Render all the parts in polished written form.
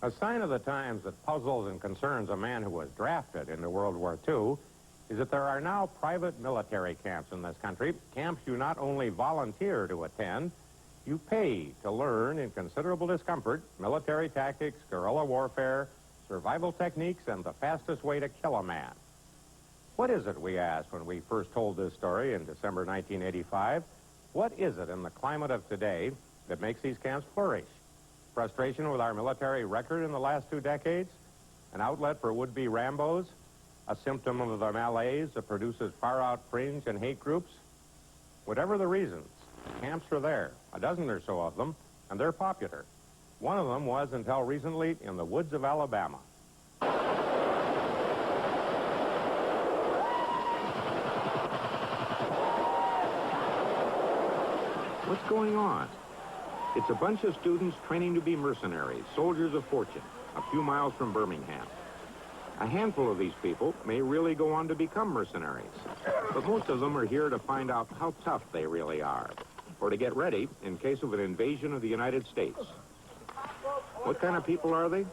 A sign of the times that puzzles and concerns a man who was drafted into World War II is that there are now private military camps in this country, camps you not only volunteer to attend, you pay to learn in considerable discomfort military tactics, guerrilla warfare, survival techniques, and the fastest way to kill a man. What is it, we asked when we first told this story in December 1985? What is it in the climate of today that makes these camps flourish? Frustration with our military record in the last 2 decades? An outlet for would-be Rambos? A symptom of the malaise that produces far-out fringe and hate groups? Whatever the reasons, camps are there, a dozen or so of them, and they're popular. One of them was, until recently, in the woods of Alabama. What's going on? It's a bunch of students training to be mercenaries, soldiers of fortune, a few miles from Birmingham. A handful of these people may really go on to become mercenaries, but most of them are here to find out how tough they really are, or to get ready in case of an invasion of the United States. What kind of people are they?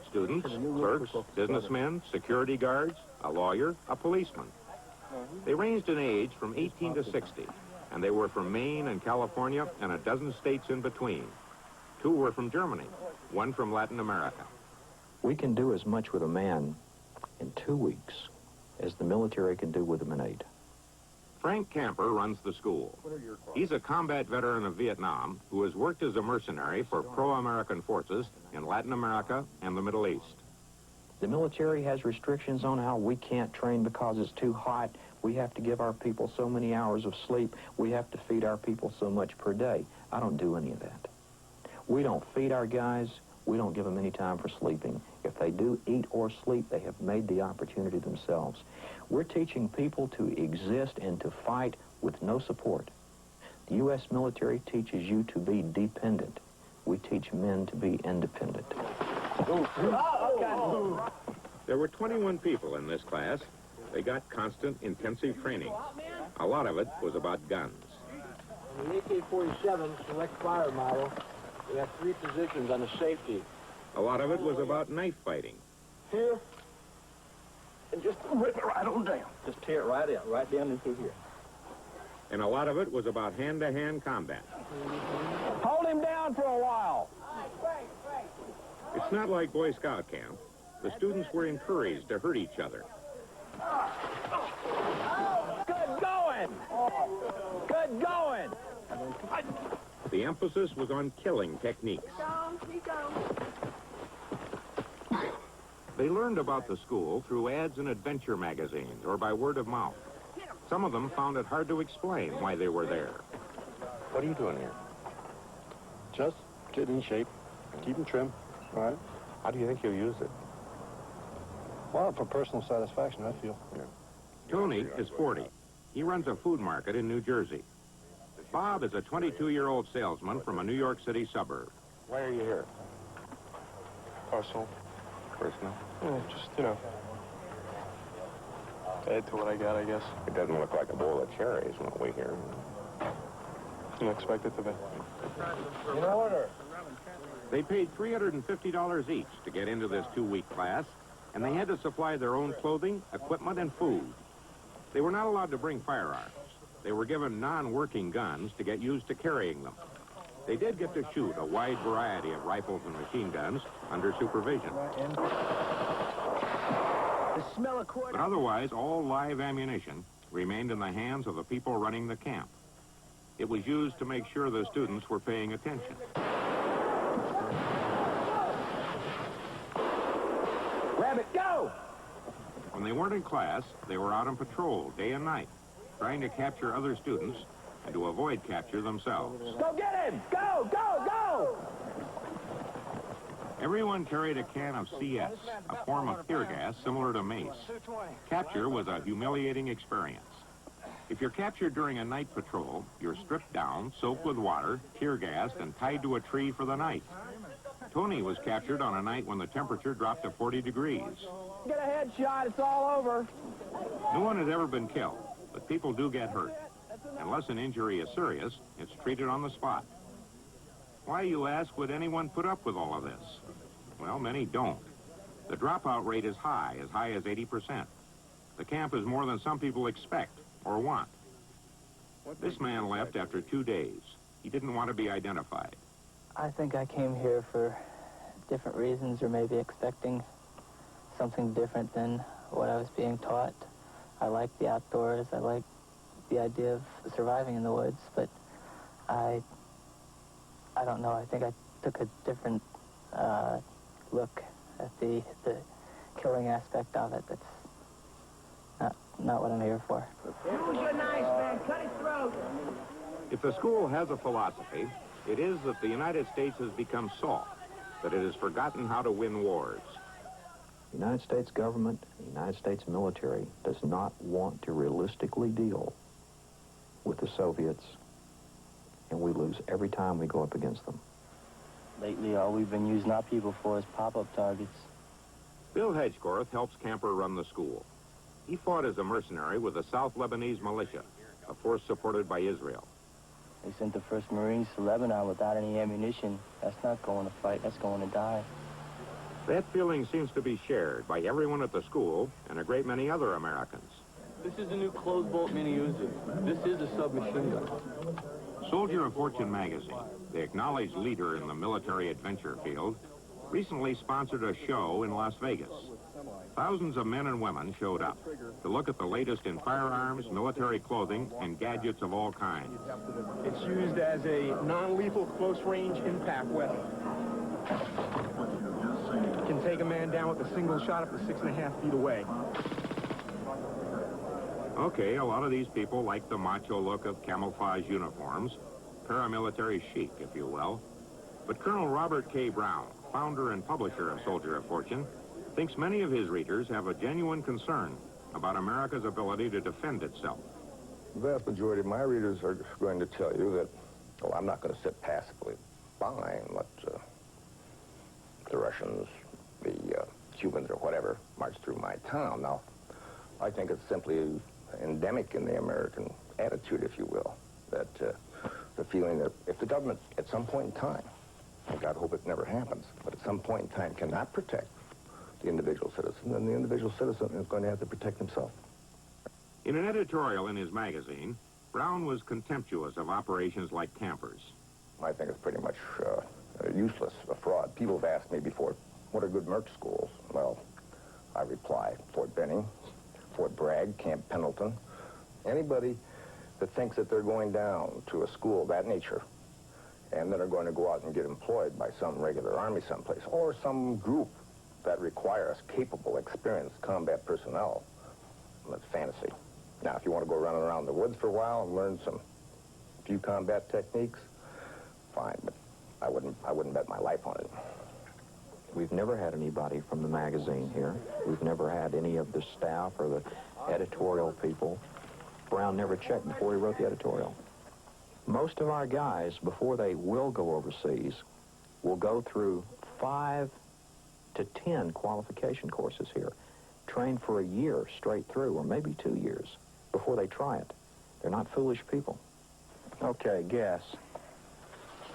Students, clerks, businessmen, security guards, a lawyer, a policeman. They ranged in age from 18 to 60. And they were from Maine and California and a dozen states in between. 2 were from Germany, 1 from Latin America. We can do as much with a man in 2 weeks as the military can do with them in 8. Frank Camper runs the school. He's a combat veteran of Vietnam who has worked as a mercenary for pro-American forces in Latin America and the Middle East. The military has restrictions on how we can't train because it's too hot. We have to give our people so many hours of sleep. We have to feed our people so much per day. I don't do any of that. We don't feed our guys. We don't give them any time for sleeping. If they do eat or sleep, they have made the opportunity themselves. We're teaching people to exist and to fight with no support. The U.S. military teaches you to be dependent. We teach men to be independent. There were 21 people in this class. They got constant, intensive training. A lot of it was about guns. On the AK-47 select fire model, we have 3 positions on the safety. A lot of it was about knife fighting. Here, and just rip it right on down. Just tear it right down into here. And a lot of it was about hand-to-hand combat. Hold him down for a while. It's not like Boy Scout camp. The students were encouraged to hurt each other. Good going! Good going! The emphasis was on killing techniques. They learned about the school through ads in adventure magazines or by word of mouth. Some of them found it hard to explain why they were there. What are you doing here? Just getting in shape, keeping trim, all right? How do you think you'll use it? Well, for personal satisfaction, I feel. Yeah. Tony is 40. He runs a food market in New Jersey. Bob is a 22-year-old salesman from a New York City suburb. Why are you here? Personal. Personal? Yeah, just, you know, add to what I got, I guess. It doesn't look like a bowl of cherries when we hear. You expect it to be. In order. They paid $350 each to get into this 2-week class, and they had to supply their own clothing, equipment, and food. They were not allowed to bring firearms. They were given non-working guns to get used to carrying them. They did get to shoot a wide variety of rifles and machine guns under supervision. But otherwise, all live ammunition remained in the hands of the people running the camp. It was used to make sure the students were paying attention. Grab it, go! When they weren't in class, they were out on patrol day and night, trying to capture other students and to avoid capture themselves. Go get him! Go, go, go! Everyone carried a can of CS, a form of tear gas similar to mace. Capture was a humiliating experience. If you're captured during a night patrol, you're stripped down, soaked with water, tear gassed, and tied to a tree for the night. Tony was captured on a night when the temperature dropped to 40 degrees. Get a headshot, it's all over. No one has ever been killed, but people do get hurt. Unless an injury is serious, it's treated on the spot. Why, you ask, would anyone put up with all of this? Well, many don't. The dropout rate is high as 80%. The camp is more than some people expect or want. This man left after 2 days. He didn't want to be identified. I think I came here for different reasons, or maybe expecting something different than what I was being taught. I like the outdoors. I like the idea of surviving in the woods, but I don't know. I think I took a different look at the killing aspect of it. That's not what I'm here for. Use your knife, man. Cut his throat. If the school has a philosophy, it is that the United States has become soft, that it has forgotten how to win wars. The United States government, the United States military does not want to realistically deal with the Soviets, and we lose every time we go up against them. Lately, all we've been using our people for is pop-up targets. Bill Hedgecorth helps Camper run the school. He fought as a mercenary with the South Lebanese militia, a force supported by Israel. They sent the 1st Marines to Lebanon without any ammunition. That's not going to fight. That's going to die. That feeling seems to be shared by everyone at the school and a great many other Americans. This is a new closed-bolt mini-Uzi. This is a submachine gun. Soldier of Fortune magazine, the acknowledged leader in the military adventure field, recently sponsored a show in Las Vegas. Thousands of men and women showed up to look at the latest in firearms, military clothing, and gadgets of all kinds. It's used as a non-lethal close-range impact weapon. It can take a man down with a single shot up to 6.5 feet away. Okay, a lot of these people like the macho look of camouflage uniforms, paramilitary chic, if you will. But Colonel Robert K. Brown, founder and publisher of Soldier of Fortune, thinks many of his readers have a genuine concern about America's ability to defend itself. The vast majority of my readers are going to tell you that, well, I'm not going to sit passively by and let the Russians, the Cubans, or whatever march through my town. Now, I think it's simply endemic in the American attitude, if you will, that the feeling that if the government, at some point in time, and God hope it never happens, but at some point in time cannot protect the individual citizen, then the individual citizen is going to have to protect himself. In an editorial in his magazine, Brown was contemptuous of operations like Campers. I think it's pretty much useless, a fraud. People have asked me before, what are good Merc schools? Well, I reply, Fort Benning, Fort Bragg, Camp Pendleton. Anybody that thinks that they're going down to a school of that nature and then are going to go out and get employed by some regular army someplace or some group that requires capable, experienced combat personnel, that's fantasy. Now, if you want to go running around the woods for a while and learn some few combat techniques, fine, but I wouldn't bet my life on it. We've never had anybody from the magazine here. We've never had any of the staff or the editorial people. Brown never checked before he wrote the editorial. Most of our guys, before they will go overseas, will go through 5 to 10 qualification courses here, train for a year straight through, or maybe 2 years, before they try it. They're not foolish people. Okay, guess.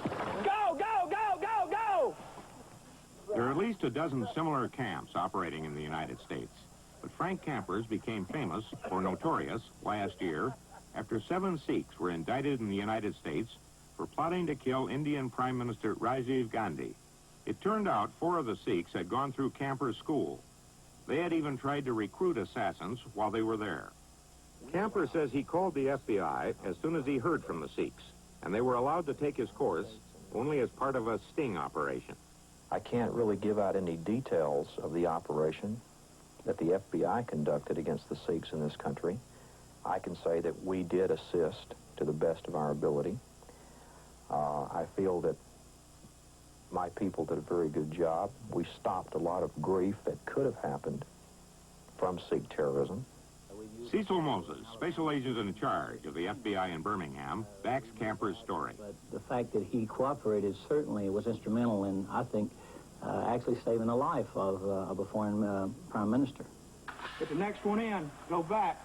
Go, go, go, go, go! There are at least a dozen similar camps operating in the United States. But Frank Campers became famous, or notorious, last year after 7 Sikhs were indicted in the United States for plotting to kill Indian Prime Minister Rajiv Gandhi. It turned out 4 of the Sikhs had gone through Campers' school. They had even tried to recruit assassins while they were there. Camper says he called the FBI as soon as he heard from the Sikhs, and they were allowed to take his course only as part of a sting operation. I can't really give out any details of the operation that the FBI conducted against the Sikhs in this country. I can say that we did assist to the best of our ability. I feel that my people did a very good job. We stopped a lot of grief that could have happened from Sikh terrorism. Cecil Moses, special agent in charge of the FBI in Birmingham, backs Camper's story. But the fact that he cooperated certainly was instrumental in, I think, actually saving the life of a foreign prime minister. Get the next one in. Go back.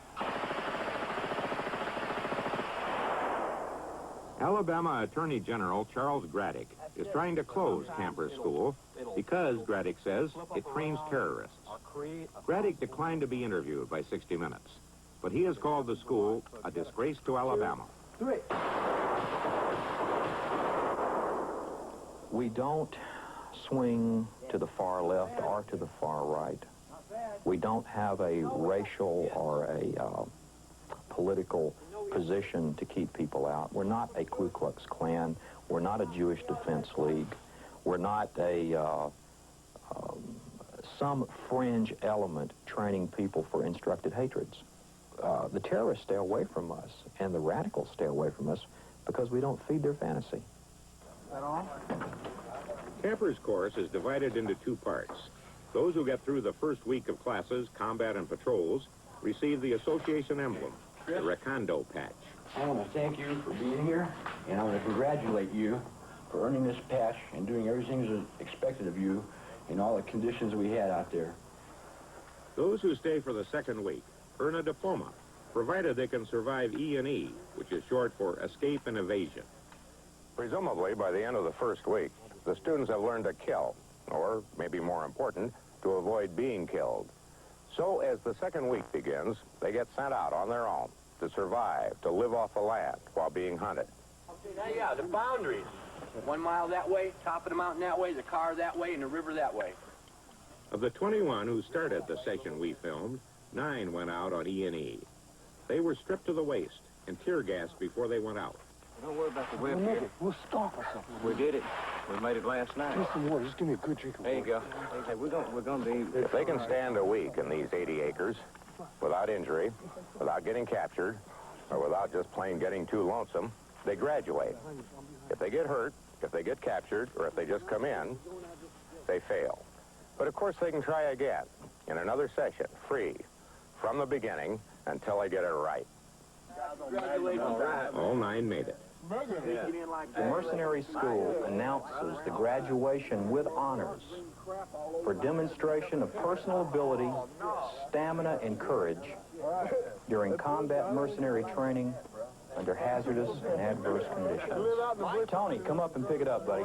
Alabama Attorney General Charles Graddick is trying to close Camper's school because, Gradick says, it trains terrorists. Gradick declined to be interviewed by 60 Minutes, but he has called the school a disgrace to Alabama. We don't swing to the far left or to the far right. We don't have a racial or a political position to keep people out. We're not a Ku Klux Klan. We're not a Jewish Defense League. We're not a some fringe element training people for instructed hatreds. The terrorists stay away from us, and the radicals stay away from us because we don't feed their fantasy. Camper's course is divided into two parts. Those who get through the first week of classes, combat and patrols, receive the association emblem, the Recondo patch. I want to thank you for being here, and I want to congratulate you for earning this patch and doing everything that was expected of you in all the conditions we had out there. Those who stay for the second week earn a diploma, provided they can survive E&E, which is short for escape and evasion. Presumably, by the end of the first week, the students have learned to kill, or, maybe more important, to avoid being killed. So, as the second week begins, they get sent out on their own to survive, to live off the land while being hunted. Yeah, the boundaries. 1 mile that way, top of the mountain that way, the car that way, and the river that way. Of the 21 who started the session we filmed, 9 went out on E&E. They were stripped to the waist and tear gassed before they went out. Don't worry about the way up here. We'll stalk or something. We did it. We made it last night. Give some water. Just give me a good drink of water. There you go. Hey, we're gonna be... If they can stand a week in these 80 acres without injury, without getting captured, or without just plain getting too lonesome, they graduate. If they get hurt, if they get captured, or if they just come in, they fail. But of course they can try again in another session, free, from the beginning until they get it right. All 9 made it. The Mercenary School announces the graduation with honors for demonstration of personal ability, stamina, and courage during combat mercenary training under hazardous and adverse conditions. Tony, come up and pick it up, buddy.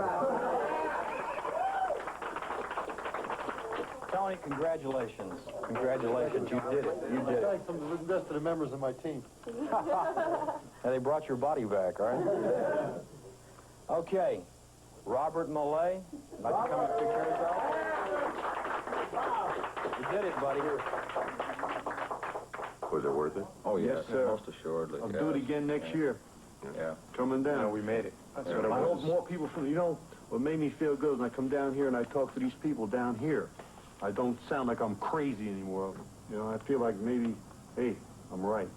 Tony, congratulations. Congratulations, you did it. You did it. Thanks to the rest of the members of my team. Now, they brought your body back, all right? Okay. Robert Millay, like to come and pick yours out? You did it, buddy. Was it worth it? Oh, yes, sir. Most assuredly. I'll do it again next year. Yeah. Coming down. No, we made it. I hope more people from, you know, what made me feel good when I come down here and I talk to these people down here. I don't sound like I'm crazy anymore. You know, I feel like maybe, hey, I'm right.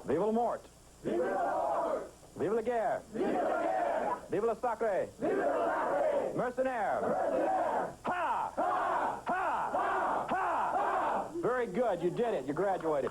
Vive la mort! Vive la mort! Vive la guerre! Vive la guerre! Vive le sacré! Vive le sacré! Mercenaire! Mercenaire! Ha! Ha! Ha! Ha! Ha! Very good. You did it. You graduated.